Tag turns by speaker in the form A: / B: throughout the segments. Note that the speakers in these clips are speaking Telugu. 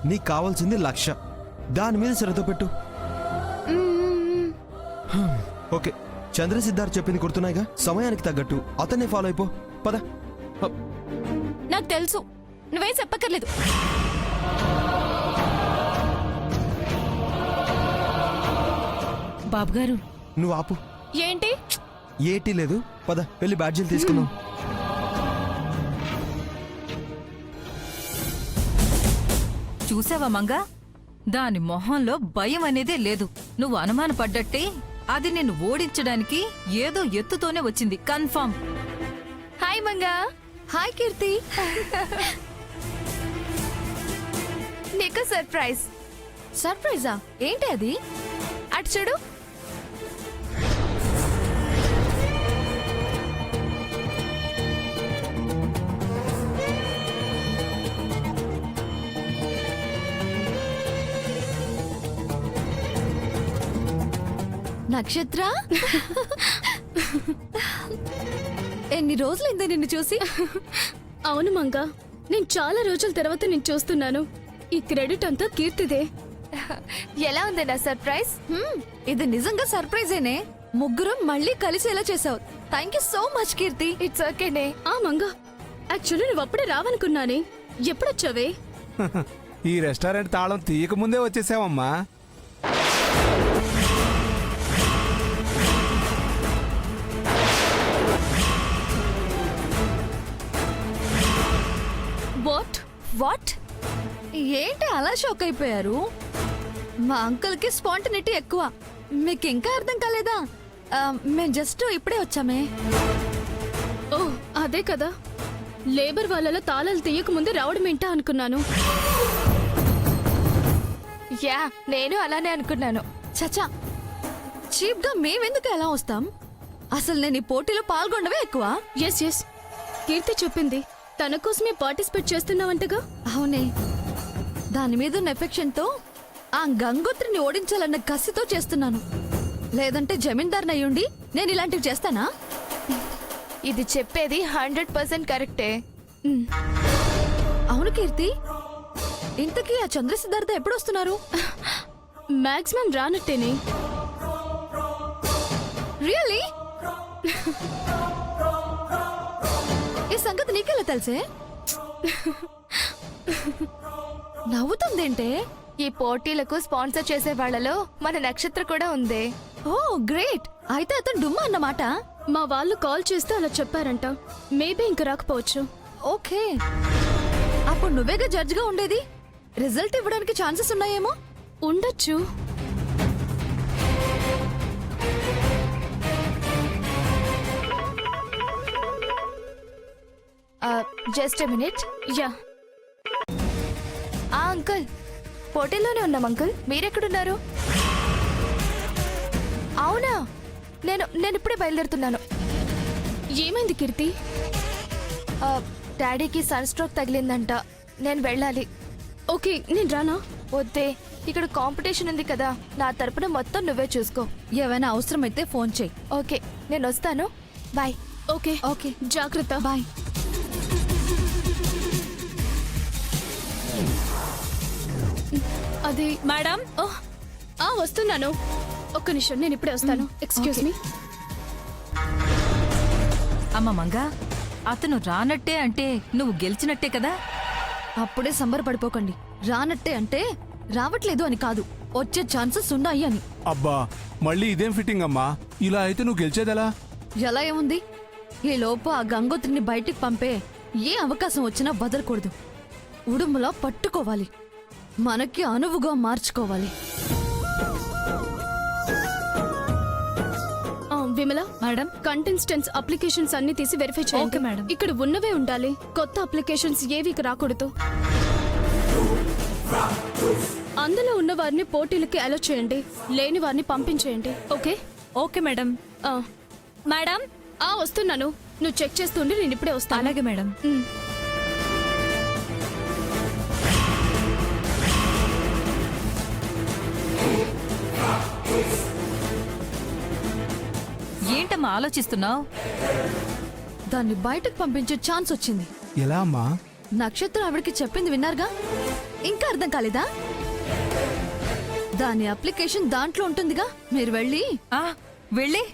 A: నీకు కావాల్సింది 1,00,000. దాని మీద శ్రద్ధ పెట్టు. ఓకే, చంద్రసిద్ధార్థ్ చెప్పింది గుర్తున్నాయిగా. సమయానికి తగ్గట్టు అతన్నే ఫాలో అయిపో. పద.
B: నాకు తెలుసు, నువ్వేం చెప్పక్కర్లేదు.
C: బాబు గారు,
A: నువ్వు ఆపు.
B: ఏంటి?
A: ఏటీ లేదు, పద వెళ్ళి బ్యాడ్జీలు తీసుకుందాం.
C: చూసావా మంగా, దాని మొహంలో భయం అనేదే లేదు. నువ్వు అనుమానపడ్డట్టే అది నిన్ను ఓడించడానికి ఏదో ఎత్తుతోనే వచ్చింది, కన్ఫర్మ్.
B: హాయ్ మంగా. హాయ్ కీర్తి. నీకు సర్ప్రైజ్. సర్ప్రైజా? ఏంటి అది? అటు చూడు. నక్షత్ర, ఎన్ని రోజులైంది నిన్ను చూసి?
D: అవును మంగా, నేను చాలా రోజుల తర్వాత నేను చూస్తున్నాను. ఈ క్రెడిట్ అంతా కీర్తిదే.
B: ఎలా ఉంది నా సర్ప్రైజ్? ఇది నిజంగా సర్ప్రైజేనే. ముగ్గురు మళ్ళీ కలిసేలా చేసావు. Thank you so much Keerthi. It's ఓకేనే.
D: ఆ మంగా, యాక్చువల్లీ నువ్వు అప్పుడే రావనుకున్నానే. ఎప్పుడొచ్చావే?
E: ఈ రెస్టారెంట్ తాళం తీయక ముందే వచ్చేసావమ్మా.
D: వాట్?
B: వాట్? ఏంటి అలా షాక్ అయిపోయారు? మా అంకుల్ కి స్పాంటనిటీ ఎక్కువ. మీకు ఇంకా అర్థం కాలేదా? మేము జస్ట్ ఇప్పుడే వచ్చామే.
D: ఓ అదే కదా, లేబర్ వాళ్ళలో తాళాలు తీయక ముందే రావడం ఏంటా అనుకున్నాను.
B: యా, నేను అలానే అనుకున్నాను. చచా, చీప్ గా మేమెందుకు ఎలా వస్తాం? అసలు నేను ఈ పోటీలో పాల్గొనడమే ఎక్కువ.
D: ఎస్ ఎస్, కీర్తి చెప్పింది తన కోసమే పార్టిసిపేట్ చేస్తున్నావంటగా.
B: అవునే, దాని మీద ఉన్న ఎఫెక్షన్ తో ఆ గంగోత్రిని ఓడించాలన్న కసితో చేస్తున్నాను. లేదంటే జమీందార్ని అయ్యుండి నేను ఇలాంటివి చేస్తానా? ఇది చెప్పేది 100% కరెక్టే. అవును కీర్తి, ఇంతకీ ఆ చంద్రసిద్ధార్థ ఎప్పుడు వస్తున్నారు?
D: మాక్సిమం రానట్టేనే.
B: రియల్లీ? ఈ సంగతి నీకెలా తెలుసే? నవ్వుతుందేంటే? ఈ పోటీలకు స్పాన్సర్ చేసే వాళ్ళలో మన నక్షత్ర కూడా ఉంది. ఓ గ్రేట్, అయితే అతను డుమ్మా అన్నమాట.
D: మా వాళ్ళు కాల్ చేస్తే అలా చెప్పారంట. మేబీ ఇంక రాకపోవచ్చు.
B: ఓకే, అప్పుడు నువ్వేగా జడ్జ్ గా ఉండేది. రిజల్ట్ ఇవ్వడానికి ఛాన్సెస్ ఉన్నాయేమో.
D: ఉండొచ్చు.
B: Just minute.
D: యా,
B: అంకుల్, పోటీల్లోనే ఉన్నాం అంకుల్. మీరెక్కడున్నారు? అవునా, నేను ఇప్పుడే బయలుదేరుతున్నాను.
D: ఏమైంది కీర్తి?
B: డాడీకి సన్ స్ట్రోక్ తగిలిందంట, నేను వెళ్ళాలి.
D: ఓకే, నేను రానా?
B: వద్దే, ఇక్కడ కాంపిటీషన్ ఉంది కదా, నా తరపున మొత్తం నువ్వే చూసుకో. ఏమైనా అవసరమైతే ఫోన్ చేయి. ఓకే, నేను వస్తాను. బాయ్.
D: ఓకే
B: ఓకే,
D: జాగ్రత్త.
B: బాయ్.
D: అది
C: మేడం,
D: వస్తున్నాను. ఒక్క నిమిషం, నేను ఇప్పుడే వస్తాను. Excuse me.
C: అమ్మ మంగా, అతను రానట్టే అంటే నువ్వు గెలిచినట్టే కదా.
B: అప్పుడే సంబరపడిపోకండి. రానట్టే అంటే రావట్లేదు అని కాదు, వచ్చే ఛాన్సెస్ ఉన్నాయి అని.
E: అబ్బా, మళ్ళీ ఇదేం ఫిట్టింగ్ అమ్మా. ఇలా అయితే నువ్వు గెలిచేదెలా?
B: ఎలా ఏముంది, ఈ లోపు ఆ గంగోత్రిని బయటికి పంపే ఏ అవకాశం వచ్చినా వదలకూడదు. ఉడుములా పట్టుకోవాలి, మనకి అనువుగా మార్చుకోవాలి.
D: విమల
C: మేడం,
D: కంటెస్టెంట్స్ అప్లికేషన్స్ అన్ని తీసి వెరిఫై చేయండి.
C: Okay madam.
D: ఇక్కడ ఉన్నవే ఉండాలి, కొత్త అప్లికేషన్స్ ఏవి రాకూడదు. అందులో ఉన్న వారిని పోటీలకి అలో చేయండి, లేని వారిని పంపించేయండి. ఓకే?
C: Okay madam.
D: మేడం, వస్తున్నాను. నువ్వు చెక్ చేస్తుండి, నేను ఇప్పుడే వస్తాను.
C: అలాగే మేడం. ఏంటమ్మా ఆలోచిస్తున్నావు?
B: దాన్ని బయటకు పంపించే ఛాన్స్ వచ్చింది.
E: ఎలా అమ్మా?
B: నక్షత్రం ఆవిడకి చెప్పింది విన్నారుగా. ఇంకా అర్థం కాలేదా? దాని అప్లికేషన్ దాంట్లో ఉంటుందిగా, మీరు వెళ్ళి
C: ఆ వెళ్ళి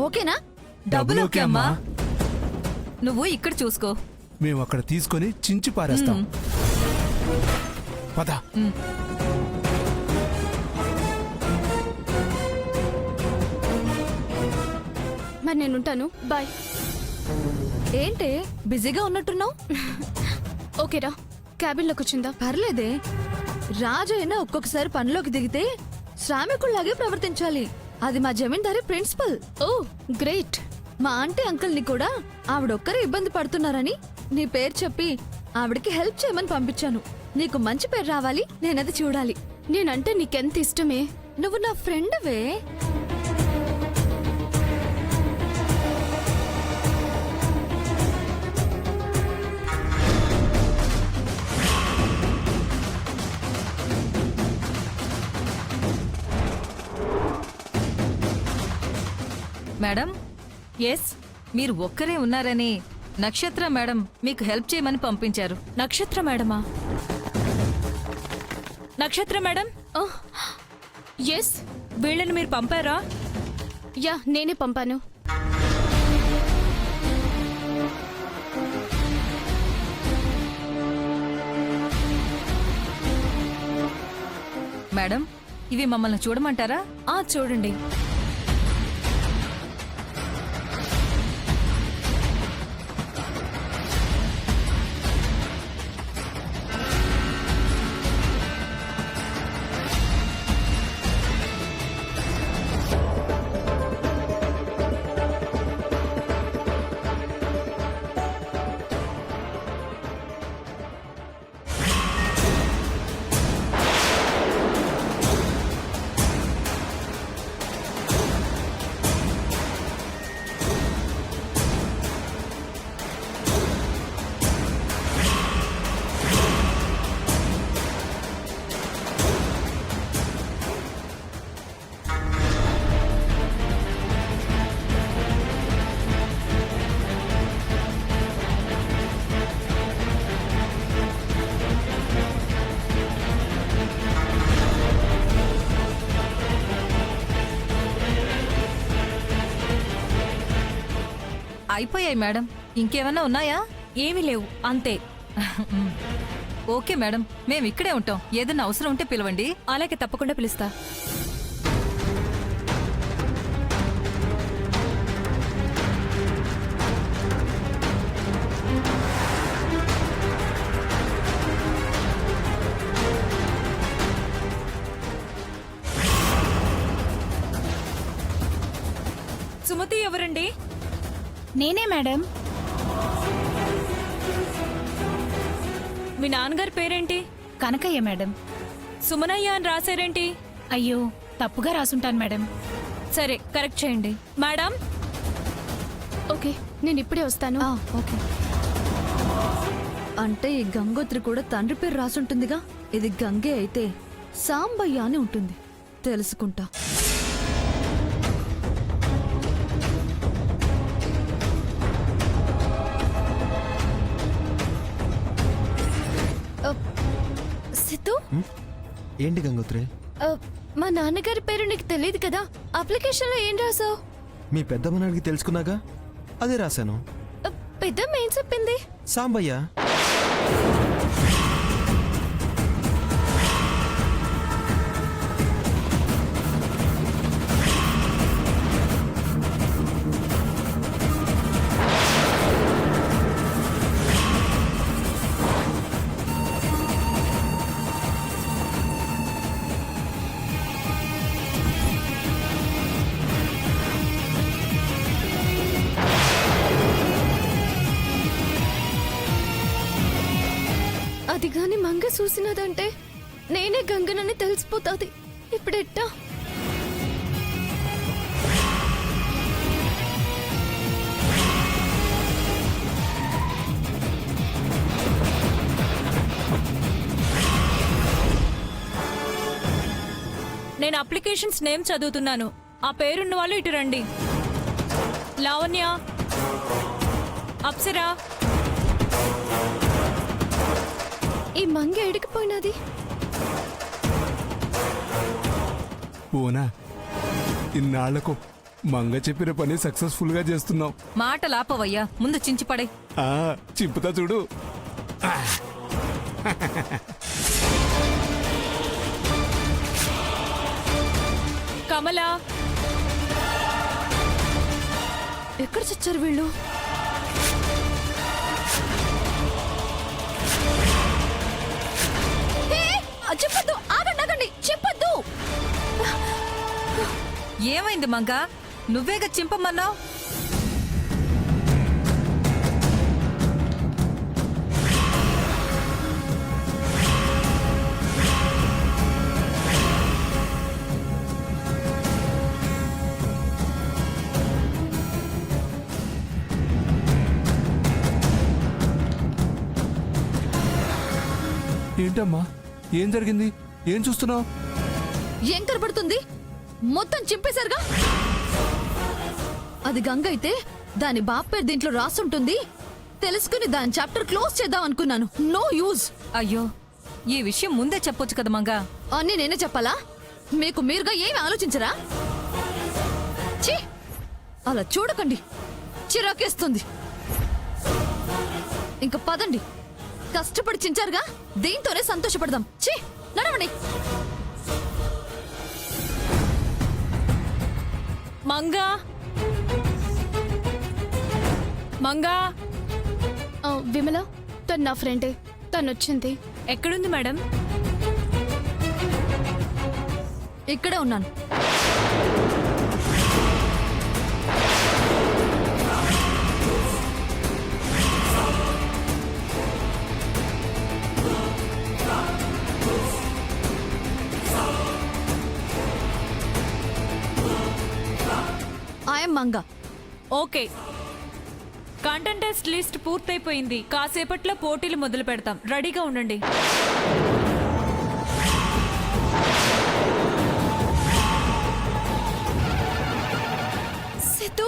B: ఓకేనా?
C: డబ్బులు ఓకే అమ్మా. నువ్వు ఇక్కడ చూసుకో.
E: మేము అక్కడ తీసుకొని చించి పారేస్తాం. పద.
D: మరి నేనుంటాను. బాయ్.
B: ఏంటే బిజీగా ఉన్నట్టున్నావు?
D: ఓకేరా, క్యాబిన్లో కూర్చుందా?
B: పర్లేదే. రాజు అయినా ఒక్కొక్కసారి పనిలోకి దిగితే శ్రామికుల్లాగే ప్రవర్తించాలి. అది మా జమీందారీ ప్రిన్సిపల్.
D: ఓ గ్రేట్.
B: మా ఆంటీ అంకుల్ ని కూడా ఆవిడొక్కరే ఇబ్బంది పడుతున్నారని నీ పేరు చెప్పి ఆవిడకి హెల్ప్ చేయమని పంపించాను. నీకు మంచి పేరు రావాలి, నేనది చూడాలి.
D: నేనంటే నీకెంత ఇష్టమే.
B: నువ్వు నా ఫ్రెండ్వే.
C: మేడం, ఎస్, మీరు ఒక్కరే ఉన్నారని నక్షత్ర మేడం మీకు హెల్ప్ చేయమని పంపించారు.
F: నక్షత్ర మేడమా? నక్షత్ర మేడం,
D: ఎస్.
F: వీళ్ళని మీరు పంపారా?
D: యా, నేనే పంపాను.
C: మేడం, ఇవి మమ్మల్ని చూడమంటారా?
F: చూడండి.
C: అయిపోయాయి మేడం. ఇంకేమన్నా ఉన్నాయా?
F: ఏమీ లేవు, అంతే.
C: ఓకే మేడం, మేము ఇక్కడే ఉంటాం. ఏదైనా అవసరం ఉంటే పిలవండి.
F: అలాగే, తప్పకుండా పిలుస్తా. సుమతి ఎవరండి?
G: నేనే మేడం.
F: మీ నాన్నగారి పేరేంటి?
G: కనకయ్య మేడం.
F: సుమనయ్య అని రాశారేంటి?
G: అయ్యో, తప్పుగా రాసుంటాను మేడం.
F: సరే, కరెక్ట్ చేయండి. మేడం,
D: ఓకే, నేను ఇప్పుడే వస్తాను.
B: ఓకే. అంటే ఈ గంగోత్రి కూడా తండ్రి పేరు రాసుంటుందిగా. ఇది గంగే అయితే సాంబయ్య అని ఉంటుంది. తెలుసుకుంటా.
D: సిద్ధు,
A: ఏంటి గంగోత్రి?
D: మా నాన్నగారి పేరు నీకు తెలియదు కదా. అప్లికేషన్లో ఏం రాసావు?
A: మీ పెద్దమ్మని అడిగి తెలుసుకున్నాగా, అదే రాశాను.
D: పెద్దమ్మ ఏం చెప్పింది?
A: సాంబయ్య.
D: అది గాని మంగ చూసినదంటే నేనే గంగనని తెలిసిపోతాది. ఇప్పుడెట్టా?
F: నేను అప్లికేషన్స్ నేమ్ చదువుతున్నాను. ఆ పేరున్న వాళ్ళు ఇటు రండి. లావణ్య, అప్సరా.
D: ఈ మంగ ఎడికిపోయినది.
E: పోనా ఇన్నాళ్లకు మంగ చెప్పిన పని సక్సెస్ఫుల్ గా చేస్తున్నావు.
C: మాటలాపవయ్యా, ముందు చించిపడే.
E: ఆ చింపుతా చూడు.
F: కమల,
B: ఎక్కడ చచ్చారు వీళ్ళు? హే, చెప్పొద్దు, ఆగండి ఆగండి, చెప్పొద్దు.
C: ఏమైంది మంగా? నువ్వేగా చింపమన్నావు.
E: ఏంటమ్మా, ఏం జరిగింది? ఏం చూస్తున్నావు?
B: ఏం కనపడుతుంది? మొత్తం చింపేశారుగా. అది గంగ అయితే దాని బాప్ పేరు దీంట్లో రాసుంటుంది. తెలుసుకుని దాని చాప్టర్ క్లోజ్ చేద్దాం అనుకున్నాను. No use.
C: అయ్యో, ఈ విషయం ముందే చెప్పొచ్చు కదా మంగా.
B: అన్నీ నేనే చెప్పాలా? మీకు మీరుగా ఏమి ఆలోచించరా? ఛీ, అలా చూడకండి, చిరాకేస్తుంది. ఇంక పదండి, కష్టపడి చించారుగా, దీంతోనే సంతోషపడదాం. ఛీ, నడవండి.
F: మంగా, మంగా.
D: విమల, తను నా ఫ్రెండే. తను వచ్చింది.
F: ఎక్కడుంది మేడం?
B: ఇక్కడే ఉన్నాను. ఐఎమ్ మంగా.
F: ఓకే, కంటెంటెస్ట్ లిస్ట్ పూర్తయిపోయింది. కాసేపట్లో పోటీలు మొదలు పెడతాం. రెడీగా ఉండండి.
B: సిద్ధు,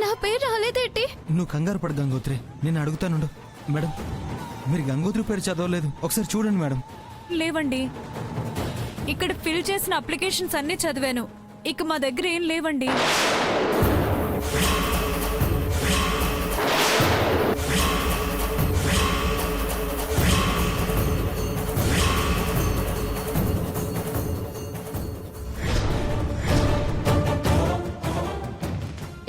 B: నా పేరు రాలేదేంటి?
A: నువ్వు కంగారు పడు గంగోత్రి, నేను అడుగుతానుండు. మేడం, మీరు గంగోత్రి పేరు చదవలేదు, ఒకసారి చూడండి మేడం.
F: లేవండి, ఇక్కడ ఫిల్ చేసిన అప్లికేషన్స్ అన్నీ చదివాను. ఇక మా దగ్గర ఏం లేవండి.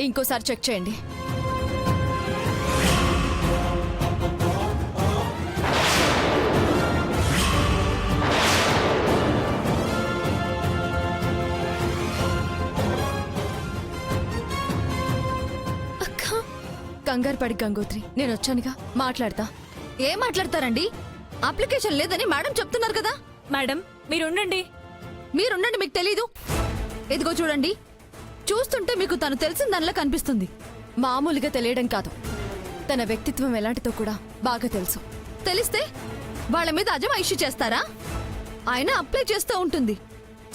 B: ఇంకోసారి చెక్ చేయండి. కంగారు పడి గంగోత్రి, నేను వచ్చానుగా, మాట్లాడతా. ఏం మాట్లాడతారండి? అప్లికేషన్ లేదని మేడం చెప్తున్నారు కదా.
F: మేడం, మీరుండండి.
B: మీరుండండి, మీకు తెలీదు. ఇదిగో చూడండి, చూస్తుంటే మీకు తను తెలిసిన దానిలా కనిపిస్తుంది. మామూలుగా తెలియడం కాదు, తన వ్యక్తిత్వం ఎలాంటిదో కూడా బాగా తెలుసు. తెలిస్తే వాళ్ళ మీద అజమాయిషీ చేస్తారా? ఆయన అప్లై చేస్తూ ఉంటుంది.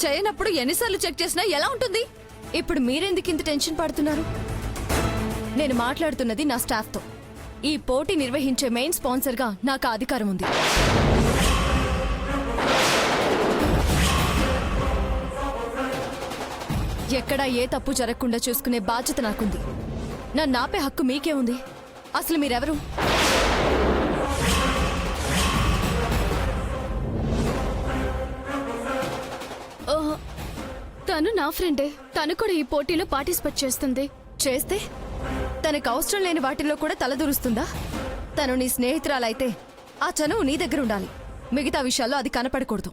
B: చేయనప్పుడు ఎన్నిసార్లు చెక్ చేసినా ఎలా ఉంటుంది? ఇప్పుడు మీరెందుకు ఇంత టెన్షన్ పడుతున్నారు? నేను మాట్లాడుతున్నది నా స్టాఫ్తో. ఈ పోటీ నిర్వహించే మెయిన్ స్పాన్సర్గా నాకు ఆ అధికారం ఉంది. ఎక్కడా ఏ తప్పు జరగకుండా చూసుకునే బాధ్యత నాకుంది. నన్ను ఆపే హక్కు మీకే ఉంది. అసలు మీరెవరు?
D: తను నా ఫ్రెండే. తను కూడా ఈ పోటీలో పార్టిసిపేట్ చేస్తుంది.
B: చేస్తే తనకు అవసరం లేని వాటిల్లో కూడా తలదూరుస్తుందా? తను నీ స్నేహితురాలైతే ఆ చనువు నీ దగ్గర ఉండాలి. మిగతా విషయాల్లో అది కనపడకూడదు.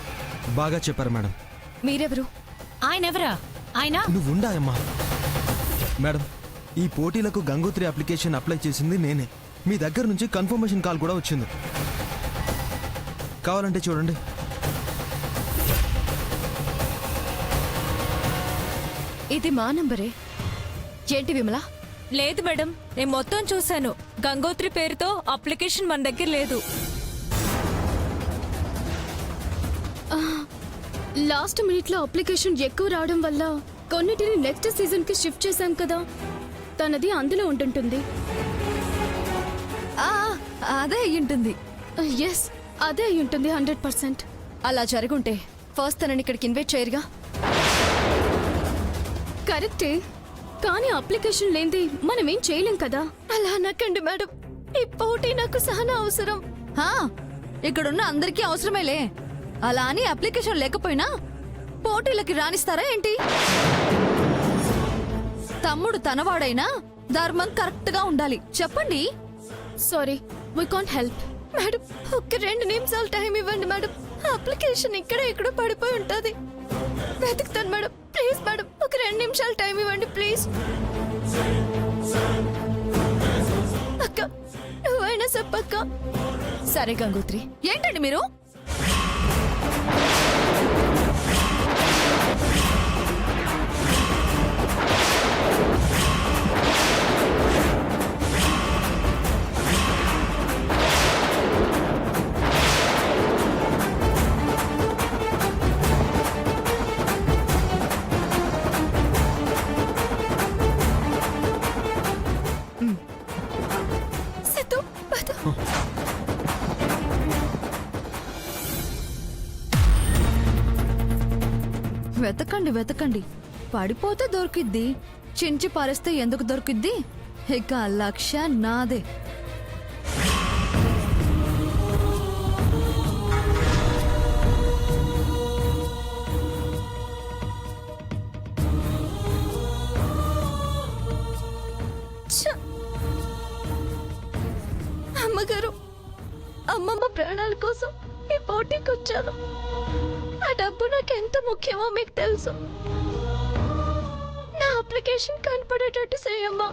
A: బాగా చెప్పారు మేడం.
B: మీరెవరు?
G: ఆయనెవరా? ఆయన
A: నువ్వు ఉండాయమ్మా. మేడం, ఈ పోటీలకు గంగోత్రి అప్లికేషన్ అప్లై చేసింది నేనే. మీ దగ్గర నుంచి కన్ఫర్మేషన్ కాల్ కూడా వచ్చింది. కావాలంటే చూడండి.
B: ఇది మా నంబరే. ఏంటి విమల?
F: లేదు మేడం, నేను మొత్తం చూశాను. గంగోత్రి పేరుతో అప్లికేషన్ మన దగ్గర లేదు.
D: లాస్ట్ మినిట్ లో అప్లికేషన్ ఎక్కువ రావడం వల్ల కొన్నిటిని నెక్స్ట్ సీజన్ కి షిఫ్ట్ చేశాం కదా, తనది అందులో ఉంటుంటుంది.
B: ఆ, అదే అయ్యుంటుంది.
D: ఎస్, అదే అయి ఉంటుంది 100%.
B: అలా జరుగుంటే ఫస్ట్ తనని ఇక్కడికి ఇన్వైట్ చేయరుగా.
D: కరెక్టే, కానీ అప్లికేషన్ లేనిది మనం ఏం చేయలేం కదా.
B: అలా అనకండి మేడం, ఈ పోటీ నాకు సహనా అవసరం. ఇక్కడున్న అందరికీ అవసరమేలే. అలా అని అప్లికేషన్ లేకపోయినా పోటీలకి రాణిస్తారా ఏంటి? తమ్ముడు తనవాడైనా ధర్మం కరెక్ట్ గా ఉండాలి. చెప్పండి.
D: Sorry, we can't help.
B: Madam, ఒక్క 2 నిమిషాలు టైం ఇవ్వండి మేడం. అప్లికేషన్ ఇక్కడ పడిపోయి ఉంటుంది. వెతుకుతాను మేడం. ప్లీజ్ మేడం, ఒక 2 నిమిషాలు టైం ఇవ్వండి ప్లీజ్. అక్క, నువ్వైనా చెప్పక్క. సరే గంగోత్రి, ఏంటండి మీరు? సిద్ధు, పద. వెతకండి వెతకండి, పడిపోతే దొరికిద్ది, చించి పారేస్తే ఎందుకు దొరికిద్ది? ఇక లక్ష్య నాదే. ఛ! అమ్మగారు, అమ్మమ్మ ప్రాణాల కోసం ఈ పోటీకి వచ్చాను. ఆ డబ్బు నాకు ఎంత ముఖ్యమో మీకు తెలుసు. నా అప్లికేషన్ కనపడేటట్టు చేయమ్మా.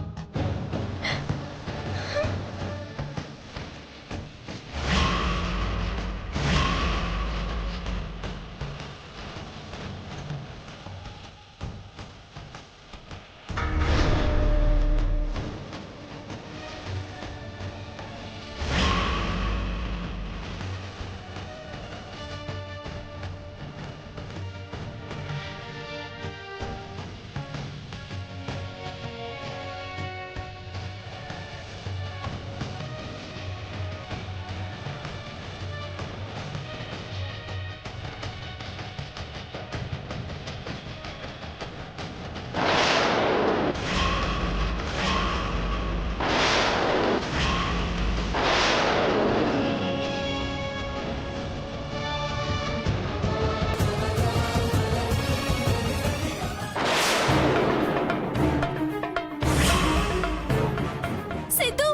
B: సిద్ధు,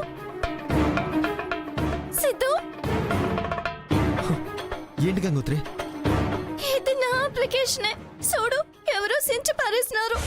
B: సిద్ధు,
A: ఏంటి గంగోత్రి?
B: ఇది నా అప్లికేషనే. చూడు, ఎవరో సించి పారేసినారు.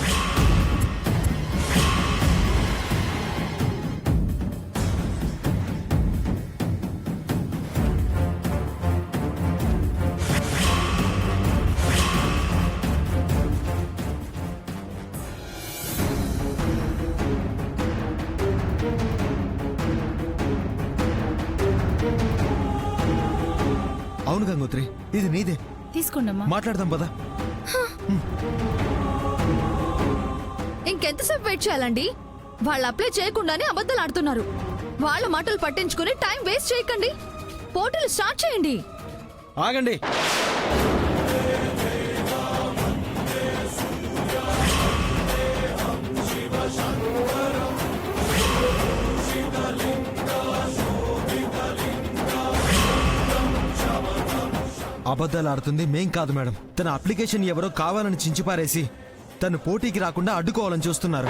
A: అవును గంగోత్రి, ఇది నీదే.
G: తీసుకోండమ్మా.
A: మాట్లాడదాం పదా.
B: ఇంకెంతసేపు వెయిట్ చేయాలండి? వాళ్ళు అప్లై చేయకుండానే అబద్ధాలు ఆడుతున్నారు. వాళ్ళ మాటలు పట్టించుకుని టైం వేస్ట్ చేయకండి. పోటీలు స్టార్ట్ చేయండి.
A: ఆగండి. అబద్ధాలు ఆడుతుంది మేం కాదు మేడం. తన అప్లికేషన్ ఎవరో కావాలని చించిపారేసి తను పోటీకి రాకుండా అడ్డుకోవాలని చూస్తున్నారు.